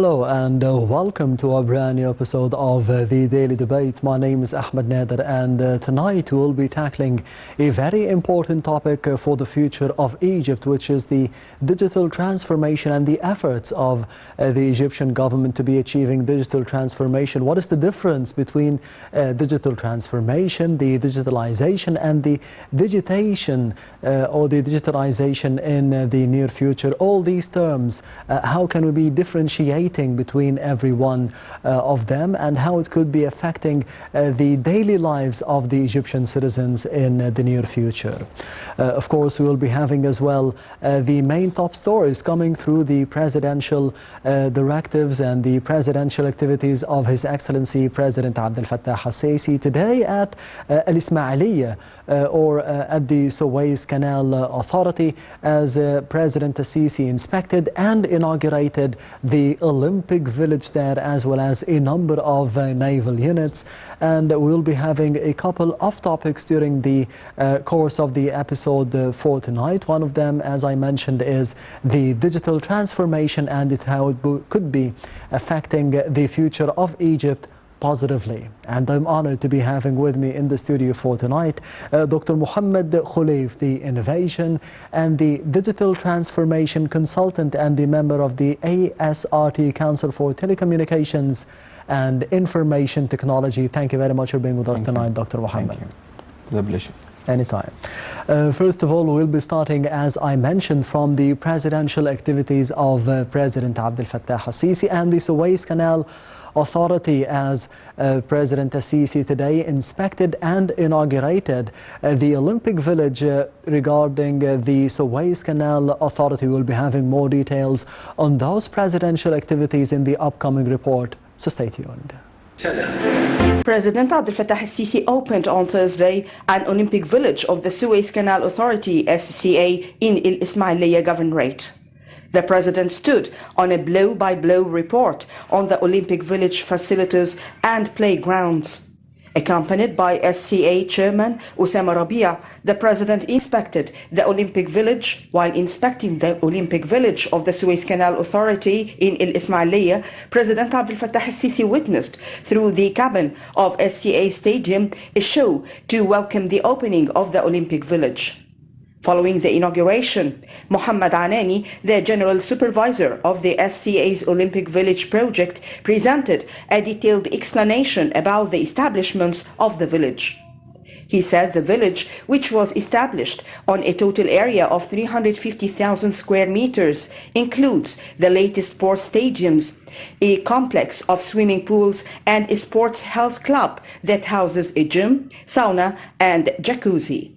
Hello and welcome to a brand new episode of The Daily Debate. My name is Ahmed Nader, and tonight we'll be tackling a very important topic for the future of Egypt, which is the digital transformation and the efforts of the Egyptian government to be achieving digital transformation. What is the difference between digital transformation, the digitalization, and the digitation or the digitalization in the near future? All these terms, how can we be differentiating between every one of them, and how it could be affecting the daily lives of the Egyptian citizens in the near future. Of course, we will be having as well the main top stories coming through the presidential directives and the presidential activities of His Excellency President Abdel Fattah al-Sisi today at Al-Ismailiyah or at the Suez Canal Authority, as President al-Sisi inspected and inaugurated the Olympic Village there, as well as a number of naval units. And we'll be having a couple of topics during the course of the episode for tonight. One of them, as I mentioned, is the digital transformation and how it could be affecting the future of Egypt positively. And I'm honored to be having with me in the studio for tonight Dr. Mohamed, the Innovation and the Digital Transformation Consultant and the member of the ASRT Council for Telecommunications and Information Technology. Thank you very much for being with us tonight, Dr. Mohamed. Thank you. It's a pleasure. Anytime. First of all, we'll be starting, as I mentioned, from the presidential activities of President Abdel Fattah al-Sisi and the Suez Canal Authority, as President al-Sisi today inspected and inaugurated the Olympic Village. Regarding the Suez Canal Authority, we'll be having more details on those presidential activities in the upcoming report, so stay tuned. President Abdel Fattah al-Sisi opened on Thursday an Olympic Village of the Suez Canal Authority (SCA) in Al-Ismailiyah Governorate. The president stood on a blow-by-blow report on the Olympic Village facilities and playgrounds. Accompanied by SCA Chairman Osama Rabia, the president inspected the Olympic Village. While inspecting the Olympic Village of the Suez Canal Authority in Al-Ismailiyah, President Abdel Fattah al-Sisi witnessed through the cabin of SCA Stadium a show to welcome the opening of the Olympic Village. Following the inauguration, Mohamed, the General Supervisor of the SCA's Olympic Village project, presented a detailed explanation about the establishments of the village. He said the village, which was established on a total area of 350,000 square meters, includes the latest sports stadiums, a complex of swimming pools, and a sports health club that houses a gym, sauna, and jacuzzi.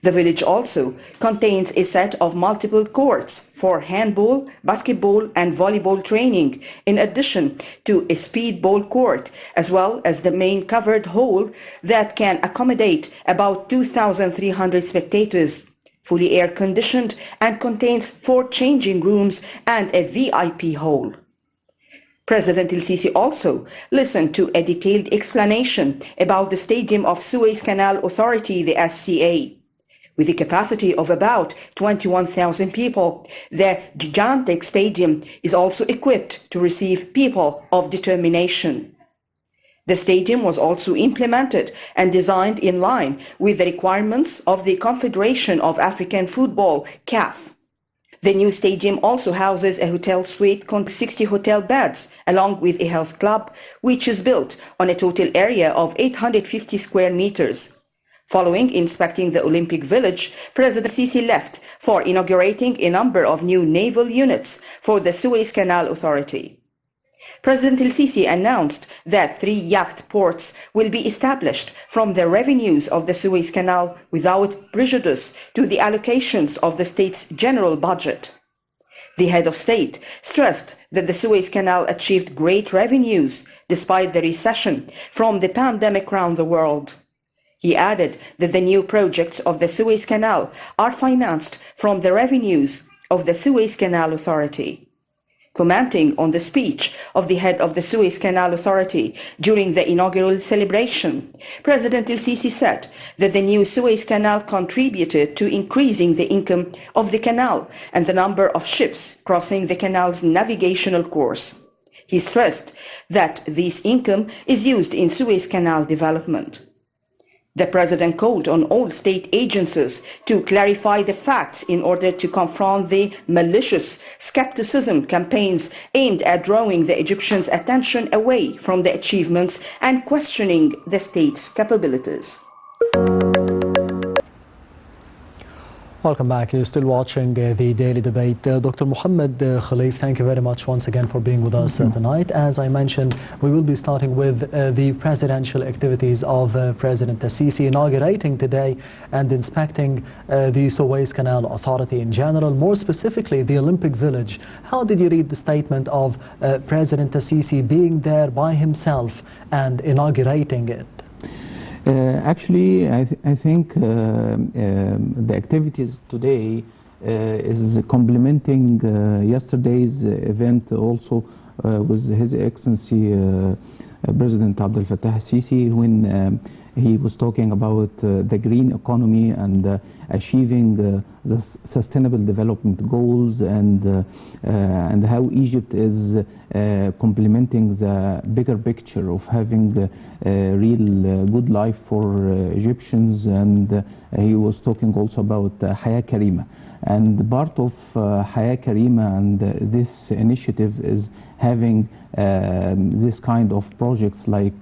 The village also contains a set of multiple courts for handball, basketball, and volleyball training, in addition to a speedball court, as well as the main covered hall that can accommodate about 2,300 spectators, fully air-conditioned, and contains 4 changing rooms and a VIP hall. President al-Sisi also listened to a detailed explanation about the Stadium of Suez Canal Authority, the SCA. With a capacity of about 21,000 people, the gigantic stadium is also equipped to receive people of determination. The stadium was also implemented and designed in line with the requirements of the Confederation of African Football, CAF. The new stadium also houses a hotel suite containing 60 hotel beds, along with a health club, which is built on a total area of 850 square meters. Following inspecting the Olympic Village, President Sisi left for inaugurating a number of new naval units for the Suez Canal Authority. President al-Sisi announced that 3 yacht ports will be established from the revenues of the Suez Canal without prejudice to the allocations of the state's general budget. The head of state stressed that the Suez Canal achieved great revenues despite the recession from the pandemic around the world. He added that the new projects of the Suez Canal are financed from the revenues of the Suez Canal Authority. Commenting on the speech of the head of the Suez Canal Authority during the inaugural celebration, President al-Sisi said that the new Suez Canal contributed to increasing the income of the canal and the number of ships crossing the canal's navigational course. He stressed that this income is used in Suez Canal development. The president called on all state agencies to clarify the facts in order to confront the malicious skepticism campaigns aimed at drawing the Egyptians' attention away from the achievements and questioning the state's capabilities. Welcome back. You're still watching the Daily Debate. Dr. Mohamed, Kholie, thank you very much once again for being with us tonight. As I mentioned, we will be starting with the presidential activities of President Sisi, inaugurating today and inspecting the Suez Canal Authority in general, more specifically the Olympic Village. How did you read the statement of President Sisi being there by himself and inaugurating it? Actually, I think the activities today is complementing yesterday's event also with His Excellency President Abdel Fattah al-Sisi, when he was talking about the green economy and achieving the sustainable development goals and how Egypt is complementing the bigger picture of having a real good life for Egyptians. And he was talking also about Haya Karima. And part of Haya Karima and this initiative is having this kind of projects like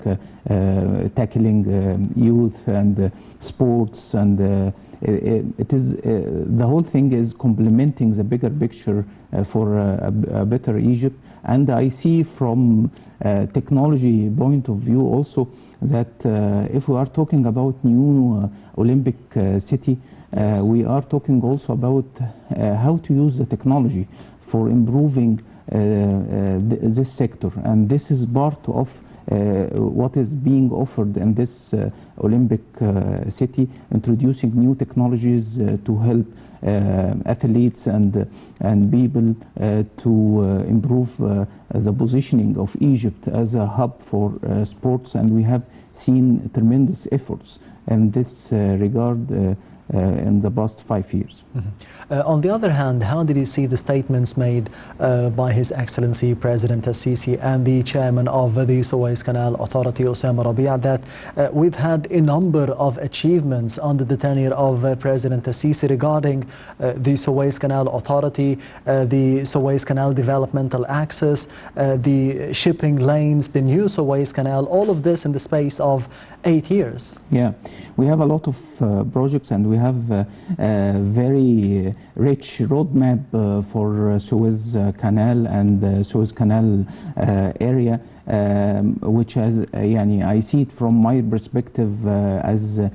tackling youth and sports, and it is the whole thing is complementing the bigger picture for a better Egypt. And I see from technology point of view also that if we are talking about new Olympic city, we are talking also about how to use the technology for improving this sector, and this is part of what is being offered in this Olympic city, introducing new technologies to help athletes and people to improve the positioning of Egypt as a hub for sports, and we have seen tremendous efforts in this regard in the past 5 years. On the other hand, how did you see the statements made by His Excellency President Sisi and the chairman of the Suez Canal Authority, Osama Rabia, that we've had a number of achievements under the tenure of President Sisi regarding the Suez Canal Authority, the Suez Canal developmental access, the shipping lanes, the new Suez Canal, all of this in the space of 8 years? Yeah, we have a lot of projects, and we have a very rich roadmap for Suez Canal and Suez Canal area, which has, I see it from my perspective as a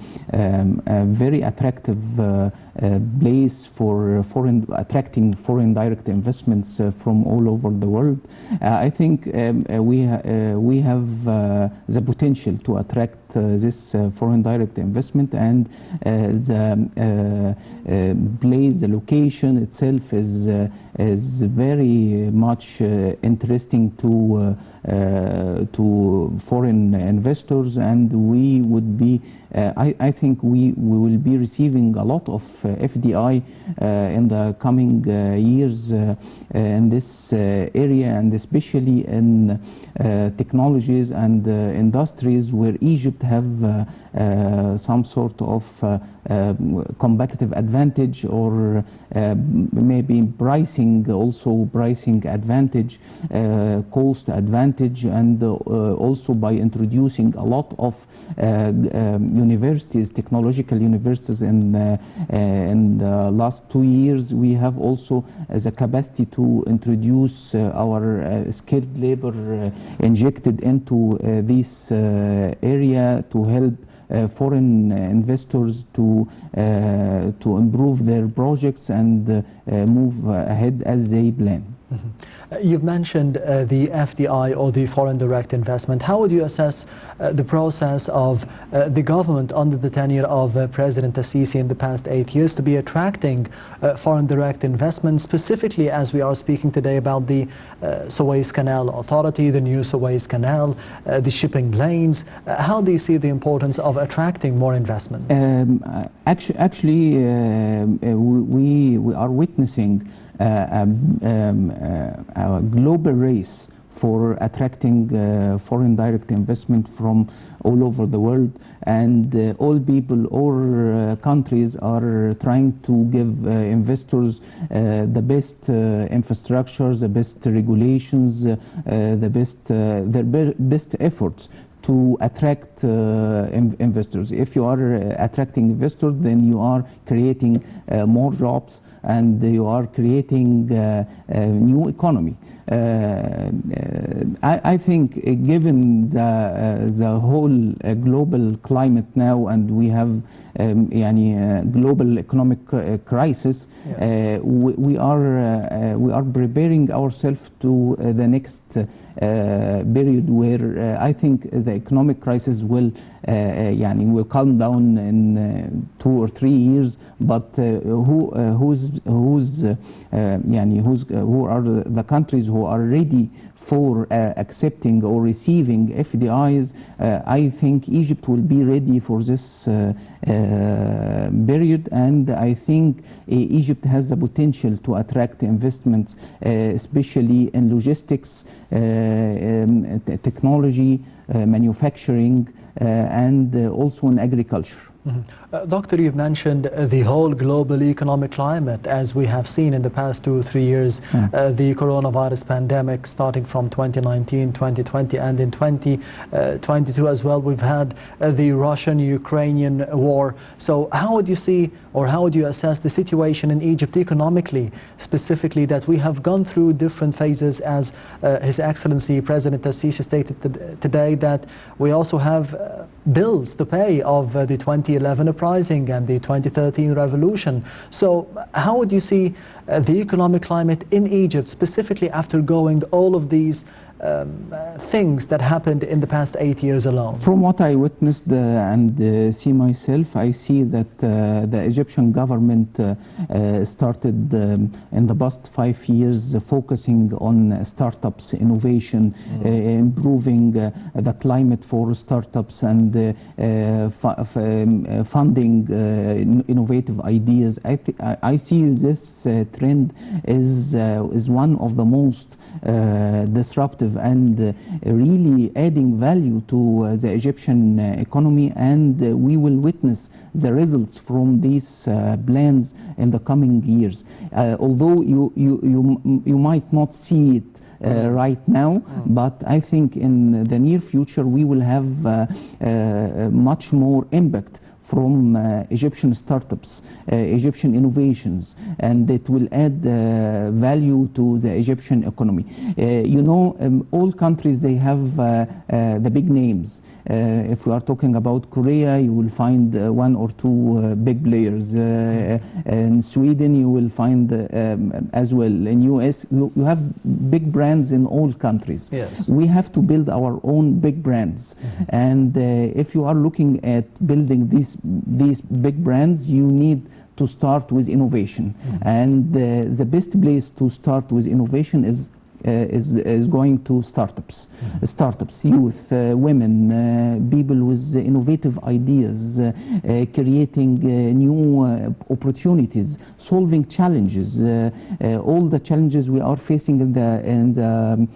very attractive place for attracting foreign direct investments from all over the world. I think we have the potential to attract this foreign direct investment, and the place, the location itself is very much interesting to foreign investors, and we would be I think we will be receiving a lot of FDI in the coming years in this area, and especially in technologies and industries where Egypt have some sort of competitive advantage, or maybe pricing advantage, cost advantage, and also by introducing a lot of universities, technological universities in the last 2 years. We have also the capacity to introduce our skilled labor injected into this area to help foreign investors to improve their projects and move ahead as they plan. You've mentioned the FDI, or the foreign direct investment. How would you assess the process of the government under the tenure of President Sisi in the past 8 years to be attracting foreign direct investment, specifically as we are speaking today about the Suez Canal Authority, the new Suez Canal, the shipping lanes? How do you see the importance of attracting more investments? Actually, we are witnessing a global race for attracting foreign direct investment from all over the world, and all people or countries are trying to give investors the best infrastructures, the best regulations, their best efforts to attract investors. If you are attracting investors, then you are creating more jobs, and you are creating a new economy. I think given the whole global climate now, and we have global economic crisis, yes. we are preparing ourselves to the next period where I think the economic crisis will calm down in 2 or 3 years. But who are the countries who are ready for accepting or receiving FDIs? I think Egypt will be ready for this period, and I think Egypt has the potential to attract investments, especially in logistics, technology, manufacturing, and also in agriculture. Doctor, you've mentioned the whole global economic climate as we have seen in the past 2 or 3 years, the coronavirus pandemic starting from 2019, 2020, and in 2022 as well. We've had the Russian-Ukrainian war. So how would you see, or how would you assess the situation in Egypt economically, specifically, that we have gone through different phases, as His Excellency President Al-Sisi stated today, that we also have bills to pay of the 2011 uprising and the 2013 revolution. So how would you see the economic climate in Egypt, specifically after going all of these things that happened in the past 8 years alone? From what I witnessed and see myself, I see that the Egyptian government started in the past 5 years focusing on startups, innovation, improving the climate for startups, and funding innovative ideas. I see this trend is one of the most disruptive and really adding value to the Egyptian economy, and we will witness the results from these plans in the coming years. Although you might not see it right now, but I think in the near future we will have much more impact from Egyptian startups, Egyptian innovations, and it will add value to the Egyptian economy. All countries, they have the big names. If we are talking about Korea, you will find 1 or 2 big players. In Sweden, you will find as well. In US, you have big brands in all countries. Yes. We have to build our own big brands. And if you are looking at building these big brands, you need to start with innovation. And the best place to start with innovation is going to startups. Startups, youth, women, people with innovative ideas, creating new opportunities, solving challenges. All the challenges we are facing in the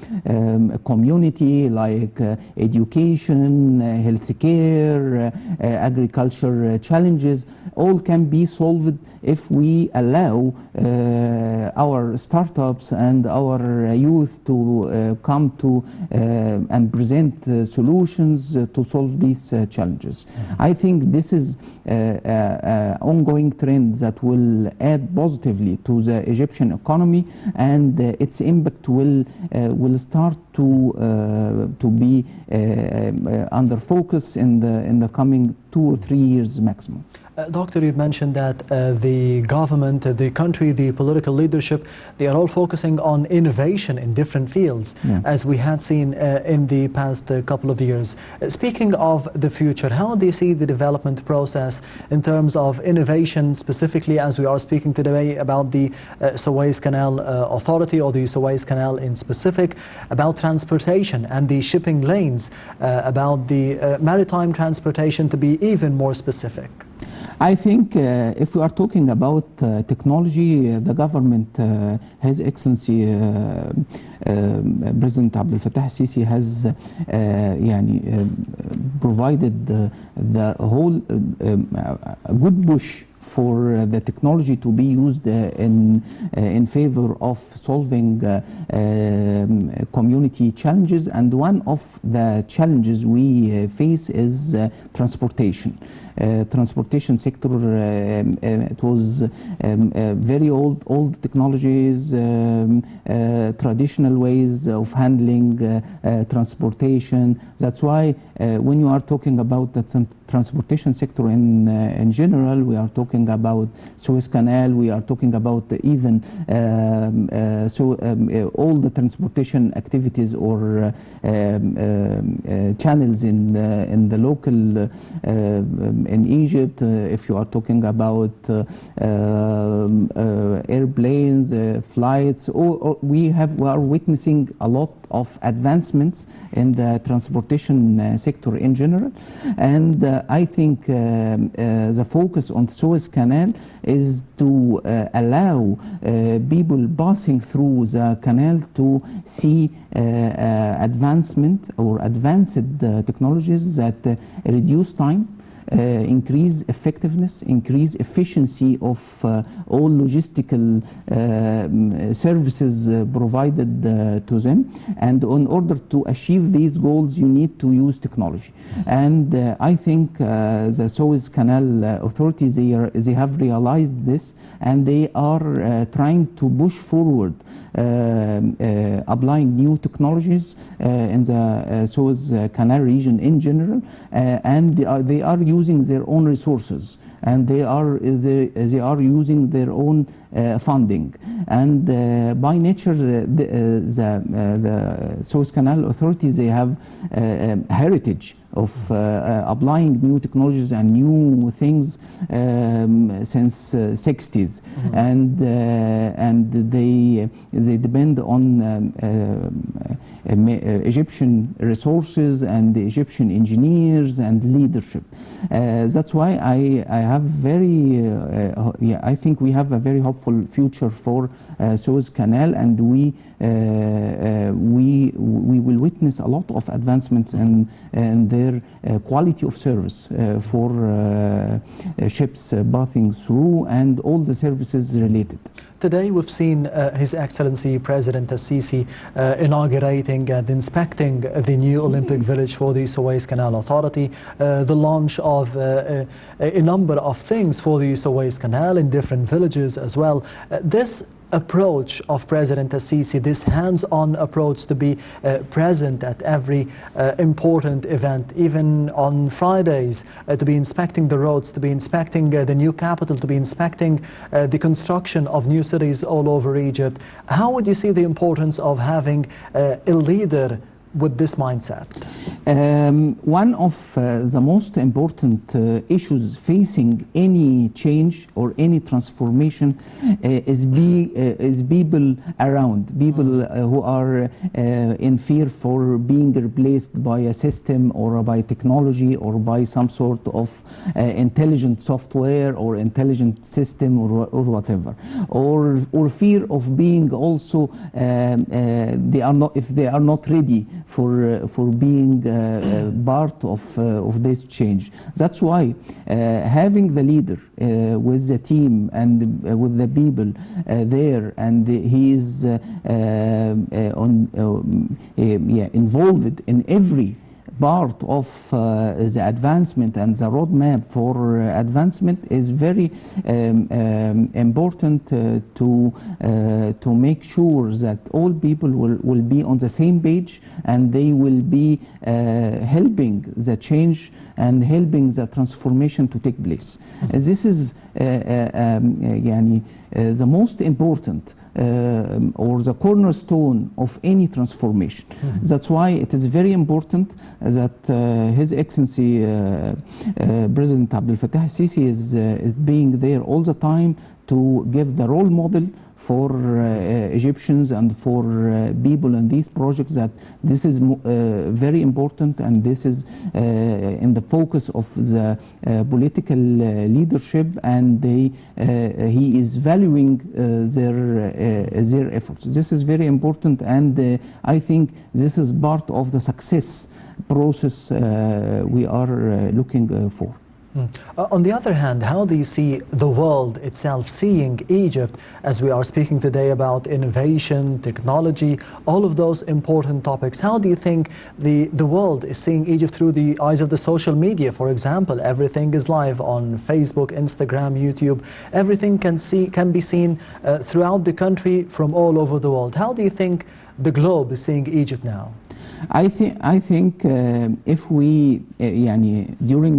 community, like education, healthcare, agriculture challenges, all can be solved if we allow our startups and our youth to come to and present solutions to solve these challenges. I think this is an ongoing trend that will add positively to the Egyptian economy, and its impact will start to be under focus in the coming 2 or 3 years maximum. Doctor, you've mentioned that the government, the country, the political leadership, they are all focusing on innovation in different fields, as we had seen in the past couple of years. Speaking of the future, how do you see the development process in terms of innovation, specifically as we are speaking today about the Suez Canal Authority, or the Suez Canal in specific, about transportation and the shipping lanes, about the maritime transportation, to be even more specific? I think if we are talking about technology, the government, His Excellency President Abdel Fattah al-Sisi has provided the whole good push for the technology to be used in favor of solving community challenges, and one of the challenges we face is transportation. Transportation sector, it was very old technologies, traditional ways of handling transportation. That's why when you are talking about the transportation sector in general, we are talking about Suez Canal, we are talking about even all the transportation activities or channels in the local in Egypt. If you are talking about airplanes, flights, we are witnessing a lot of advancements in the transportation sector in general, and I think the focus on Suez Canal is to allow people passing through the canal to see advancement or advanced technologies that reduce time, increase effectiveness, increase efficiency of all logistical services provided to them. And in order to achieve these goals, you need to use technology. And I think the Suez Canal authorities, they have realized this, and they are trying to push forward applying new technologies in the Suez Canal region in general, and they are using their own resources, and they are using their own funding. And by nature, the Suez Canal authorities, they have heritage of applying new technologies and new things since 60s, and they depend on Egyptian resources and Egyptian engineers and leadership. That's why I have I think we have a very hopeful future for Suez Canal, and we will witness a lot of advancements in their quality of service for ships passing through and all the services related. Today we've seen His Excellency President al-Sisi inaugurating and inspecting the new Olympic Village for the Suez Canal Authority, the launch of a number of things for the Suez Canal in different villages as well. This approach of President al-Sisi, this hands-on approach to be present at every important event, even on Fridays, to be inspecting the roads, to be inspecting the new capital, to be inspecting the construction of new cities all over Egypt. How would you see the importance of having a leader with this mindset? One of the most important issues facing any change or any transformation is people around, people who are in fear for being replaced by a system or by technology or by some sort of intelligent software or intelligent system or whatever, or fear of being also if they are not ready for being part of this change. That's why having the leader with the team and with the people there, and he is involved in every part of the advancement and the roadmap for advancement, is very important to make sure that all people will be on the same page, and they will be helping the change and helping the transformation to take place. This is the most important or the cornerstone of any transformation. That's why it is very important that His Excellency President Abdel Fattah al-Sisi is being there all the time to give the role model for Egyptians and for people in these projects that this is very important, and this is in the focus of the political leadership, and he is valuing their efforts. This is very important, and I think this is part of the success process we are looking for. On the other hand, how do you see the world itself seeing Egypt, as we are speaking today about innovation, technology, all of those important topics? How do you think the world is seeing Egypt through the eyes of the social media? For example, everything is live on Facebook, Instagram, YouTube. Everything can be seen throughout the country from all over the world. How do you think the globe is seeing Egypt now? I think if we during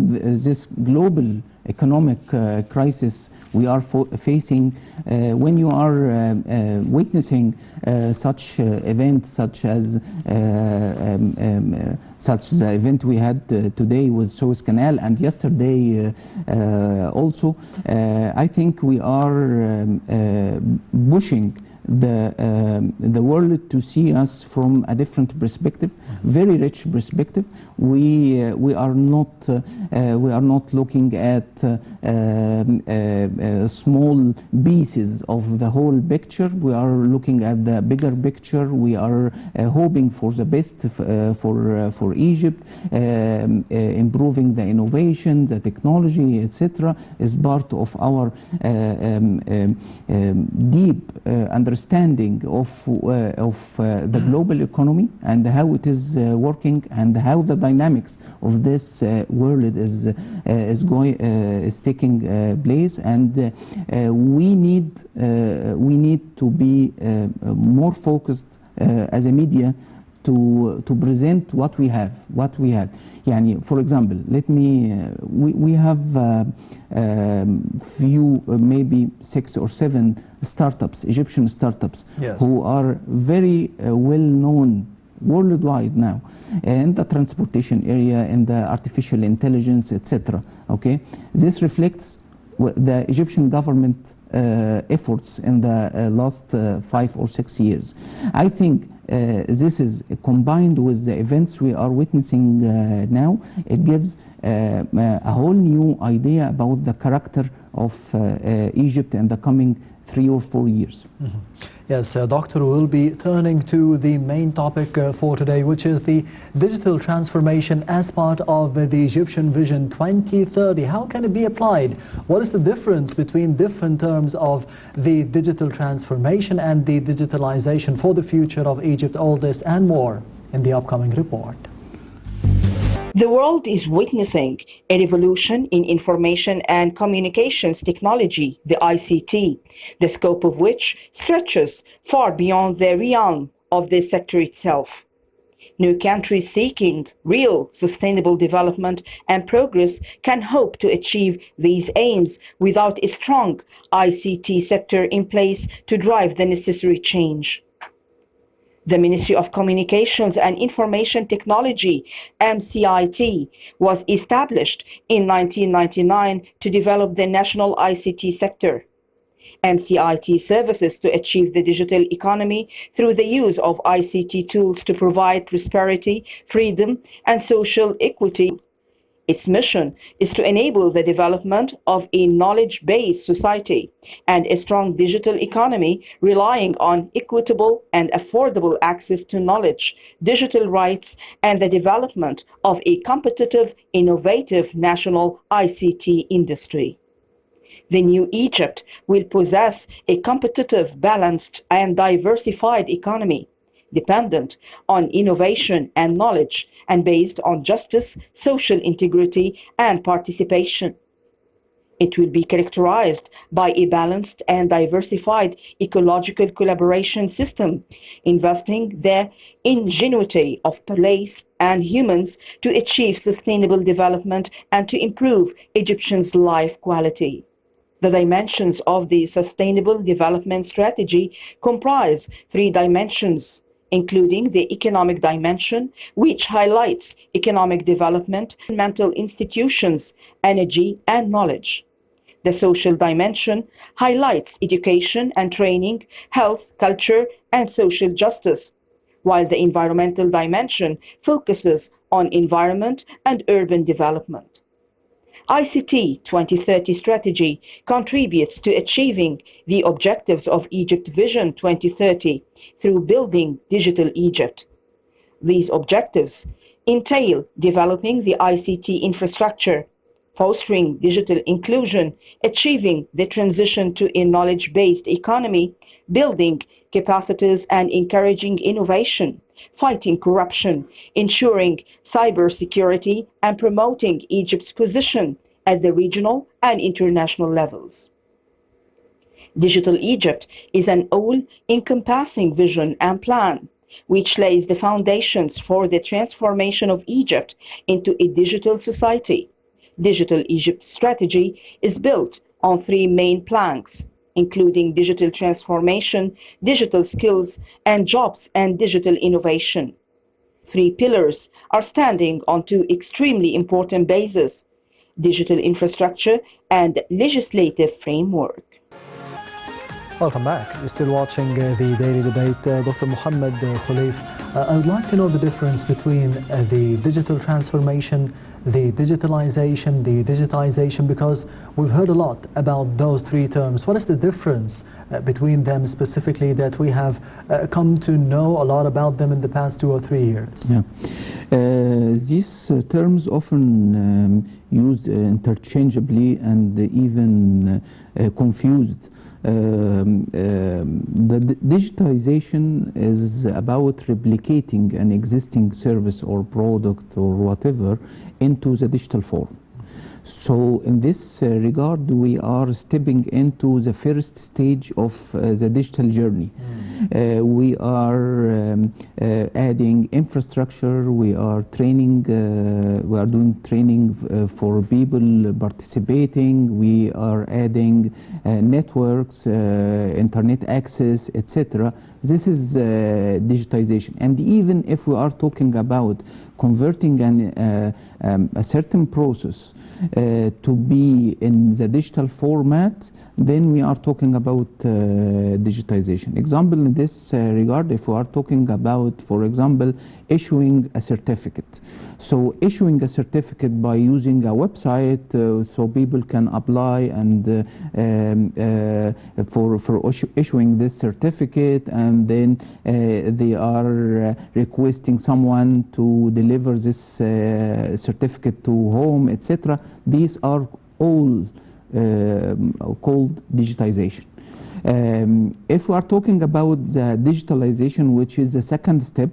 this global economic crisis we are facing, when you are witnessing such events such as the event we had today with Suez Canal, and yesterday also, I think we are pushing the world to see us from a different perspective, very rich perspective. We are not looking at small pieces of the whole picture. We are looking at the bigger picture. We are hoping for the best for Egypt, improving the innovation, the technology, etc., is part of our deep understanding of the global economy and how it is working, and how the dynamics of this world is taking place, and we need to be more focused as a media to present what we have. For example, we have few, maybe 6 or 7 startups, Egyptian startups, yes, who are very well known worldwide now in the transportation area, in the artificial intelligence, etc. Okay, this reflects the Egyptian government efforts in the last 5 or 6 years. I think this is combined with the events we are witnessing now. It gives a whole new idea about the character of Egypt in the coming 3 or 4 years. Mm-hmm. Yes, Doctor, we'll be turning to the main topic for today, which is the digital transformation as part of the Egyptian Vision 2030. How can it be applied? What is the difference between different terms of the digital transformation and the digitalization for the future of Egypt? All this and more in the upcoming report. The world is witnessing a revolution in information and communications technology, the ICT, the scope of which stretches far beyond the realm of this sector itself. New countries seeking real sustainable development and progress can hope to achieve these aims without a strong ICT sector in place to drive the necessary change. The Ministry of Communications and Information Technology, MCIT, was established in 1999 to develop the national ICT sector. MCIT services to achieve the digital economy through the use of ICT tools to provide prosperity, freedom, and social equity. Its mission is to enable the development of a knowledge-based society and a strong digital economy relying on equitable and affordable access to knowledge, digital rights, and the development of a competitive, innovative national ICT industry. The new Egypt will possess a competitive, balanced, and diversified economy, dependent on innovation and knowledge, and based on justice, social integrity, and participation. It will be characterized by a balanced and diversified ecological collaboration system, investing the ingenuity of place and humans to achieve sustainable development and to improve Egyptians' life quality. The dimensions of the Sustainable Development Strategy comprise 3 dimensions, including the economic dimension, which highlights economic development, mental institutions, energy, and knowledge. The social dimension highlights education and training, health, culture, and social justice, while the environmental dimension focuses on environment and urban development. ICT 2030 strategy contributes to achieving the objectives of Egypt Vision 2030 through building digital Egypt. These objectives entail developing the ICT infrastructure, fostering digital inclusion, achieving the transition to a knowledge-based economy, building capacities and encouraging innovation, fighting corruption, ensuring cybersecurity, and promoting Egypt's position at the regional and international levels. Digital Egypt is an all-encompassing vision and plan which lays the foundations for the transformation of Egypt into a digital society. Digital Egypt strategy is built on three main planks, including digital transformation, digital skills, and jobs and digital innovation. Three pillars are standing on two extremely important bases: digital infrastructure and legislative framework. Welcome back. You're still watching the Daily Debate. Dr. Mohamed Kholie, I would like to know the difference between the digital transformation, the digitization, because we've heard a lot about those three terms. What is the difference between them specifically that we have come to know a lot about them in the past 2 or 3 years? Yeah. These terms often used interchangeably and even confused. The digitization is about replicating an existing service or product or whatever into the digital form. So in this regard, we are stepping into the first stage of the digital journey. We are adding infrastructure, we are training, we are doing training for people participating, we are adding networks, internet access, etc. This is digitization. And even if we are talking about converting a certain process to be in the digital format, then we are talking about digitization. Example in this regard, if we are talking about, for example, issuing a certificate. So issuing a certificate by using a website so people can apply and for issuing this certificate, and then they are requesting someone to deliver this certificate to home, etc. These are all called digitization. If we are talking about the digitalization, which is the second step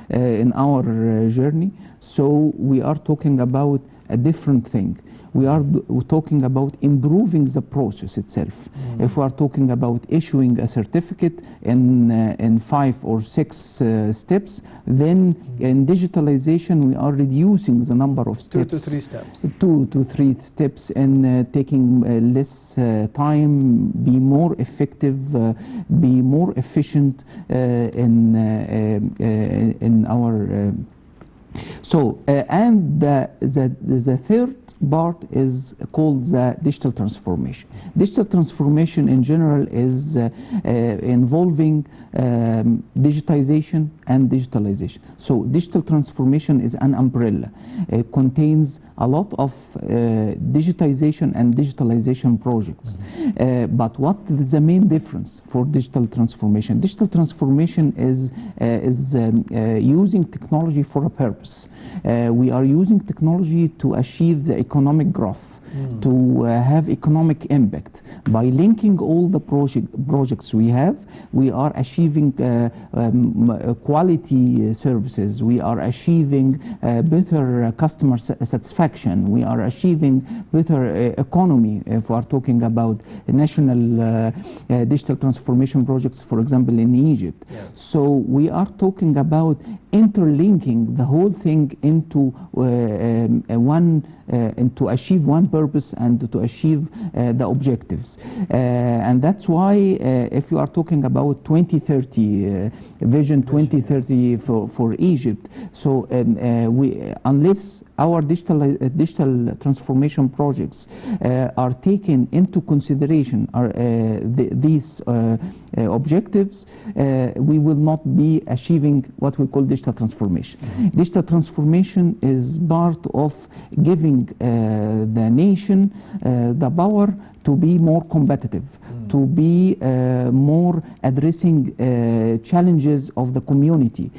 in our journey, so we are talking about a different thing. We are talking about improving the process itself. If we are talking about issuing a certificate in 5 or 6 steps, then in digitalization we are reducing the number of steps. 2 to 3 steps. 2 to 3 steps, and taking less time, be more effective, be more efficient in our. And the third part is called the digital transformation. Digital transformation in general is involving digitization and digitalization. So digital transformation is an umbrella. It contains a lot of digitization and digitalization projects. But what is the main difference for digital transformation? Digital transformation is using technology for a purpose. We are using technology to achieve the economic growth, to have economic impact. By linking all the projects we have, we are achieving quality services, we are achieving better customer satisfaction, we are achieving better economy. If we are talking about national digital transformation projects, for example, in Egypt. Yes. So we are talking about interlinking the whole thing into and to achieve one purpose and to achieve the objectives. And that's why if you are talking about 2030, Vision 2030 for Egypt, so unless our digital transformation projects are taken into consideration, these objectives, we will not be achieving what we call digital transformation. Digital transformation is part of giving the nation the power to be more competitive, to be more addressing challenges of the community,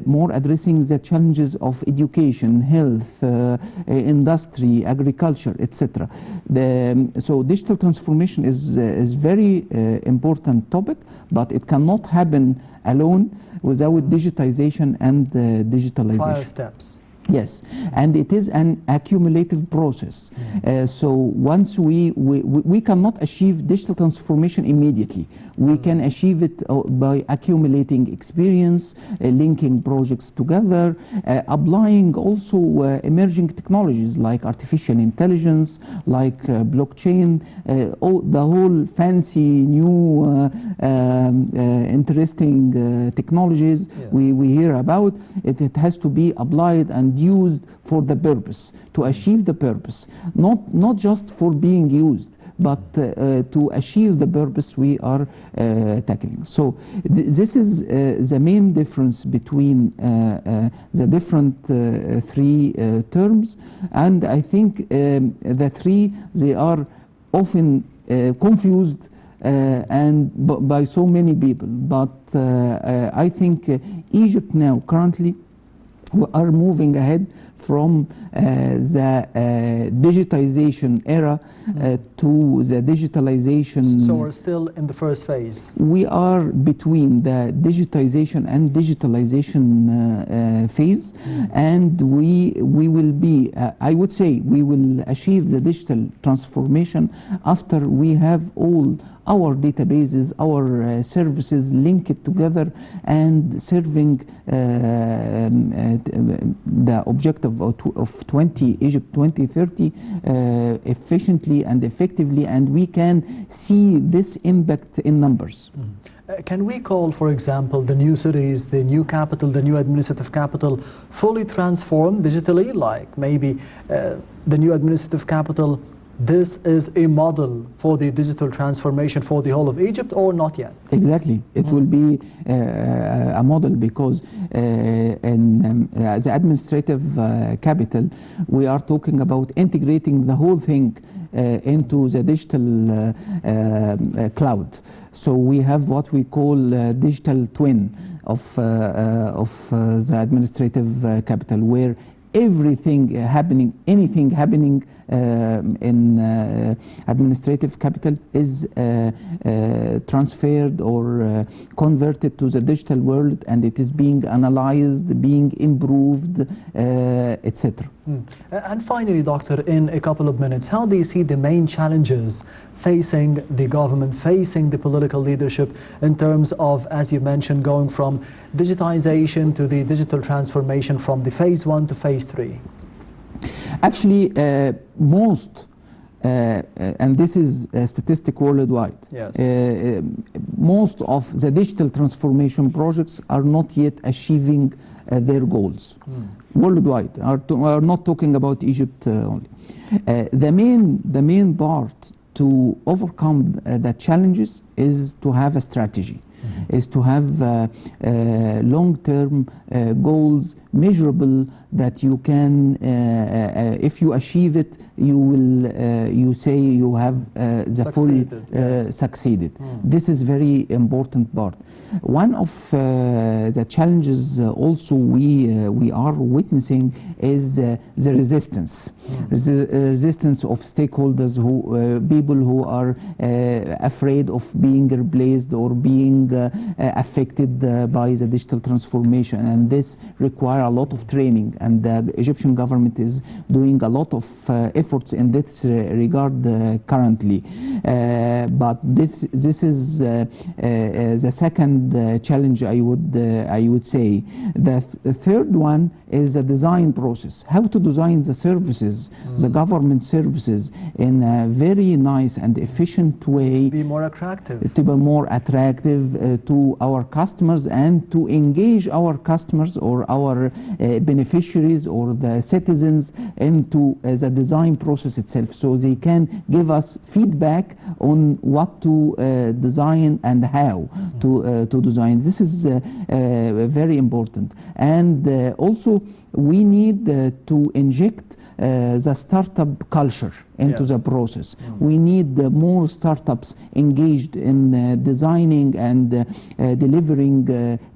more addressing the challenges of education, health, industry, agriculture, etc. So digital transformation is very important topic, but it cannot happen alone without digitization and digitalization. Prior steps. Yes, and it is an accumulative process. So once we cannot achieve digital transformation immediately. We can achieve it by accumulating experience, linking projects together, applying also emerging technologies like artificial intelligence, like blockchain, the whole fancy new interesting technologies we hear about. It has to be applied and used for the purpose, to achieve the purpose, not just for being used, but to achieve the purpose we are tackling. So this is the main difference between the different three terms, and I think the three, they are often confused and by so many people, but I think Egypt now currently we are moving ahead from the digitization era to the digitalization. So we're still in the first phase. We are between the digitization and digitalization phase, and we will be, I would say, we will achieve the digital transformation after we have all our databases, our services linked together and serving the objective of Egypt 2030 efficiently and effectively, and we can see this impact in numbers. Can we call, for example, the new cities, the new capital, the new administrative capital, fully transformed digitally? Like maybe the new administrative capital, this is a model for the digital transformation for the whole of Egypt, or not yet? Exactly. It will be a model because in the administrative capital, we are talking about integrating the whole thing into the digital cloud. So we have what we call digital twin of the administrative capital, where everything happening, anything happening in administrative capital is transferred or converted to the digital world, and it is being analyzed, being improved, etc. And finally, Doctor, in a couple of minutes, how do you see the main challenges facing the government, facing the political leadership in terms of, as you mentioned, going from digitization to the digital transformation from the phase 1 to phase 3? Actually, most, and this is a statistic worldwide, yes. Most of the digital transformation projects are not yet achieving their goals worldwide. Are not talking about Egypt only. The main part to overcome the challenges is to have a strategy, is to have long-term goals, measurable, that you can, if you achieve it, you will, you say you have the succeeded, full yes. succeeded. This is very important part. One of the challenges also we are witnessing is the resistance. Resistance of stakeholders, people who are afraid of being replaced or being affected by the digital transformation, and this requires a lot of training, and the Egyptian government is doing a lot of efforts in this regard currently. But this is the second challenge I would say. The third one is the design process, how to design the services, the government services in a very nice and efficient way. To be more attractive. To be more attractive to our customers and to engage our customers or our beneficiaries or the citizens into the design process itself, so they can give us feedback on what to design and how to design. This is very important. And also we need to inject the startup culture into the process. We need more startups engaged in designing and delivering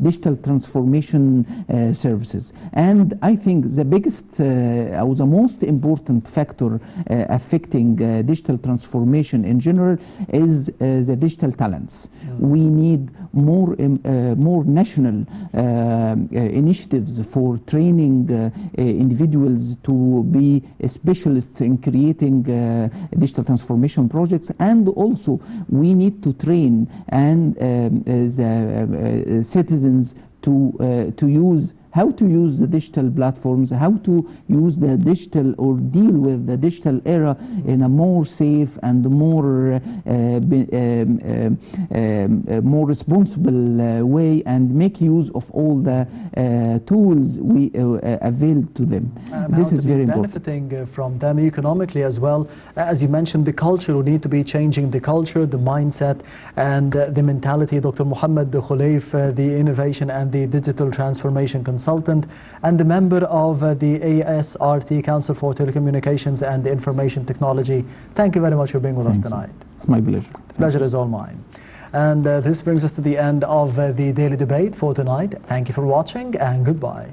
digital transformation services. And I think the biggest or the most important factor affecting digital transformation in general is the digital talents. We need more national initiatives for training individuals to be specialists in creating digital transformation projects, and also we need to train and the citizens to use how to use the digital platforms, how to use the digital or deal with the digital era in a more safe and more responsible way, and make use of all the tools we avail to them. This is very important. Benefiting from them economically as well. As you mentioned, the culture, we need to be changing the culture, the mindset and the mentality. Dr. Mohamed Kholie, the Innovation and the Digital Transformation Consultant and a member of the ASRT Council for Telecommunications and Information Technology. Thank you very much for being with us tonight. It's my pleasure. The pleasure is all mine. And this brings us to the end of the Daily Debate for tonight. Thank you for watching and goodbye.